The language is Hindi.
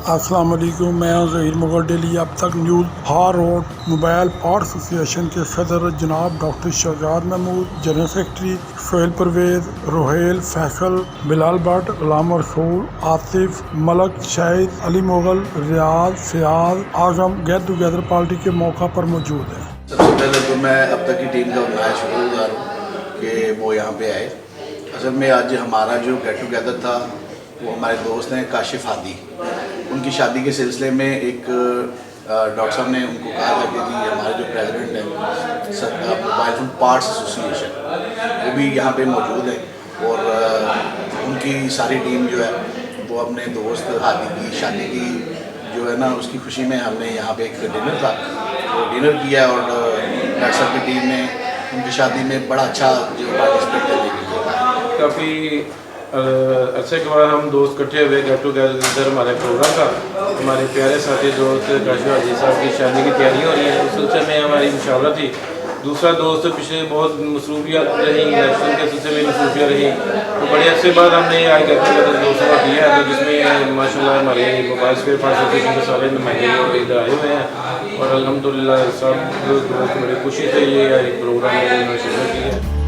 अस्सलाम वालेकुम, मैं हूं ज़हीर मुगल। डेली अब तक न्यूज़ हार रोड मोबाइल पार्ट एसोसिएशन के सदर जनाब doctor Shahzad Mahmood, general secretary Sohail Parvez, Rohail, Faisal, Bilal Bhat, Ghulam Rasool, Asif, Malik, Shahid, Ali Mughal, Riyaz, Fayaz, Azam get together party के मौका पर मौजूद है। सबसे पहले तो मैं अब तक की टीम का बनाया शुक्रगुजार हूँ कि वो यहाँ पे आए। असल में आज हमारा जो गेट टुगेदर था वो हमारे दोस्त हैं काशिफ हादी, उनकी शादी के सिलसिले में एक डॉक्टर साहब ने उनको कहा था कि जी हमारे जो प्रेसिडेंट हैं मोबाइल फोन पार्ट्स एसोसिएशन वो भी यहाँ पे मौजूद है और उनकी सारी टीम जो है वो अपने दोस्त हादी की शादी की जो है ना उसकी खुशी में हमने यहाँ पे एक डिनर था तो डिनर किया और डॉक्टर साहब की टीम ने उनकी शादी में बड़ा अच्छा जो पार्टिसिपेट करने के लिए काफ़ी अरसे के बाद हम दोस्त इकट्ठे हुए गेट टुगेदर हमारे प्रोग्राम का। हमारे प्यारे साथी दोस्त काशिफ हादी साहब की शादी की तैयारी हो रही है, उस सिलसिले में हमारी मुशावरत थी। दूसरा दोस्त पिछले बहुत मसरूफियात रही, इलेक्शन के सिलसिले में मसरूफियात रही, तो बड़े अरसे बाद हमने आज गेट टुगेदर दोस्तों का किया है, तो जिसमें माशाल्लाह हमारे मोबाइल स्पेयर पार्ट्स एसोसिएशन के सारे नुमाइंदे इधर आए हुए हैं और अल्हम्दुलिल्लाह सब दोस्त बड़ी खुशी से ये एक प्रोग्राम में शिरकत की है।